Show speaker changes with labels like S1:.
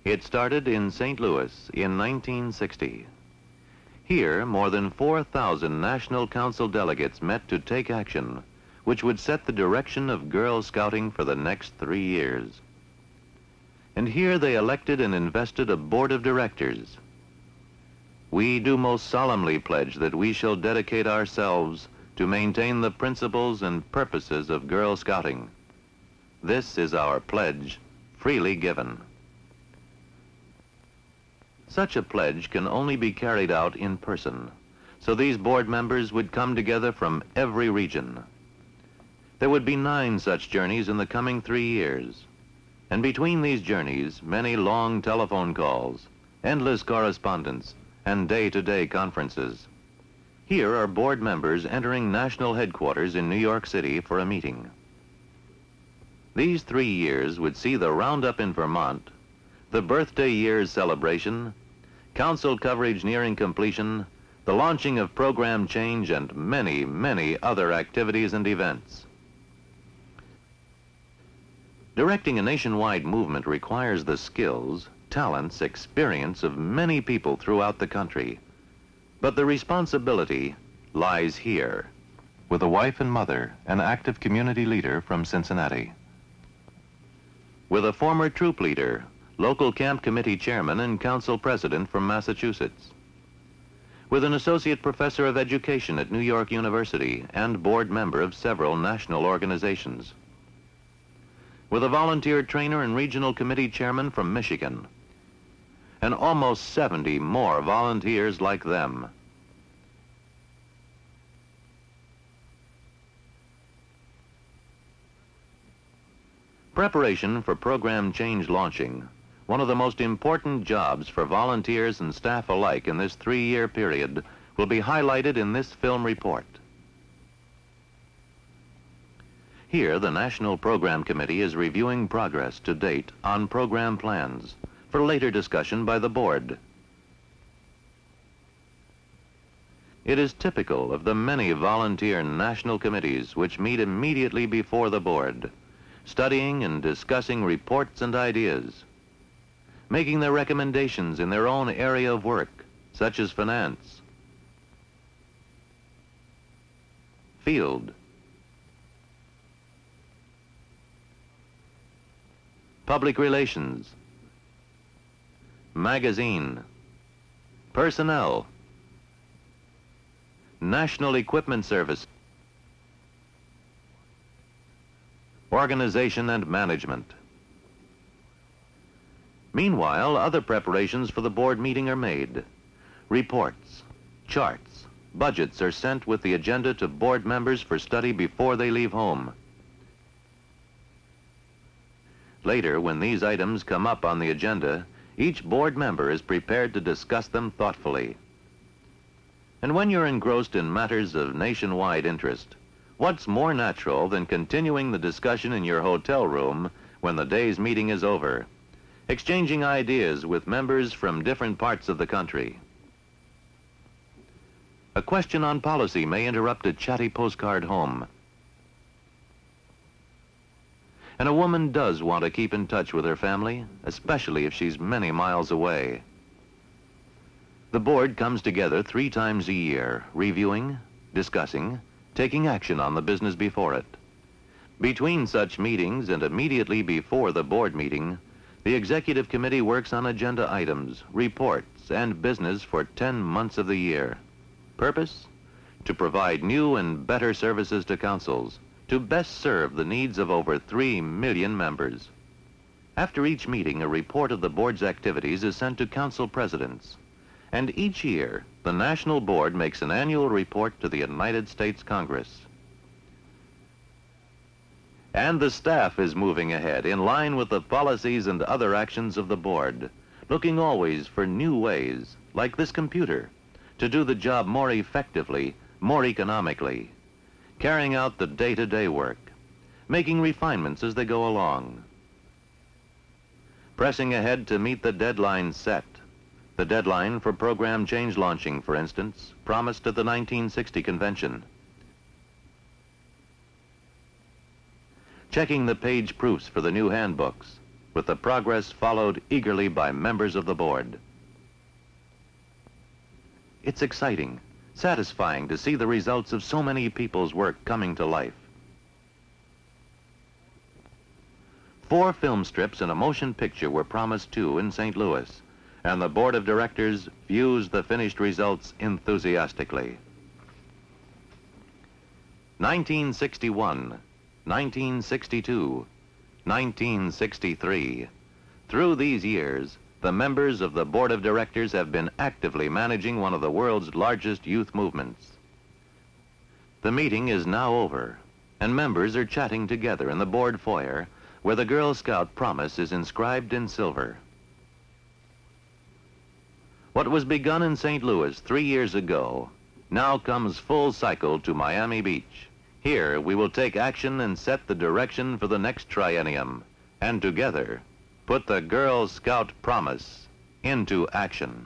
S1: It started in St. Louis in 1960. Here, more than 4,000 National Council delegates met to take action, which would set the direction of Girl Scouting for the next 3 years. And here they elected and invested a board of directors. We do most solemnly pledge that we shall dedicate ourselves to maintain the principles and purposes of Girl Scouting. This is our pledge, freely given. Such a pledge can only be carried out in person, so these board members would come together from every region. There would be 9 such journeys in the coming 3 years, and between these journeys, many long telephone calls, endless correspondence, and day-to-day conferences. Here are board members entering national headquarters in New York City for a meeting. These 3 years would see the roundup in Vermont, the birthday year's celebration, council coverage nearing completion, the launching of program change, and many, many other activities and events. Directing a nationwide movement requires the skills, talents, experience of many people throughout the country. But the responsibility lies here, with a wife and mother, an active community leader from Cincinnati. With a former troop leader, local camp committee chairman and council president from Massachusetts. With an associate professor of education at New York University and board member of several national organizations. With a volunteer trainer and regional committee chairman from Michigan, and almost 70 more volunteers like them. Preparation for program change launching, one of the most important jobs for volunteers and staff alike in this 3-year period, will be highlighted in this film report. Here, the National Program Committee is reviewing progress to date on program plans for later discussion by the board. It is typical of the many volunteer national committees which meet immediately before the board, studying and discussing reports and ideas, making their recommendations in their own area of work, such as finance, field, public relations, magazine, personnel, national equipment service, organization and management. Meanwhile, other preparations for the board meeting are made. Reports, charts, budgets are sent with the agenda to board members for study before they leave home. Later, when these items come up on the agenda, each board member is prepared to discuss them thoughtfully. And when you're engrossed in matters of nationwide interest, what's more natural than continuing the discussion in your hotel room when the day's meeting is over, exchanging ideas with members from different parts of the country? A question on policy may interrupt a chatty postcard home. And a woman does want to keep in touch with her family, especially if she's many miles away. The board comes together 3 times a year, reviewing, discussing, taking action on the business before it. Between such meetings and immediately before the board meeting, the executive committee works on agenda items, reports, and business for 10 months of the year. Purpose? To provide new and better services to councils, to best serve the needs of over 3 million members. After each meeting, a report of the board's activities is sent to council presidents. And each year, the National Board makes an annual report to the United States Congress. And the staff is moving ahead in line with the policies and other actions of the board, looking always for new ways, like this computer, to do the job more effectively, more economically, carrying out the day-to-day work, making refinements as they go along, pressing ahead to meet the deadline set. The deadline for program change launching, for instance, promised at the 1960 convention. Checking the page proofs for the new handbooks, with the progress followed eagerly by members of the board. It's exciting, satisfying to see the results of so many people's work coming to life. 4 film strips and a motion picture were promised too in St. Louis, and the board of directors views the finished results enthusiastically. 1961, 1962, 1963. Through these years, the members of the board of directors have been actively managing one of the world's largest youth movements. The meeting is now over, and members are chatting together in the board foyer where the Girl Scout promise is inscribed in silver. What was begun in St. Louis 3 years ago now comes full cycle to Miami Beach. Here we will take action and set the direction for the next triennium, and together put the Girl Scout promise into action.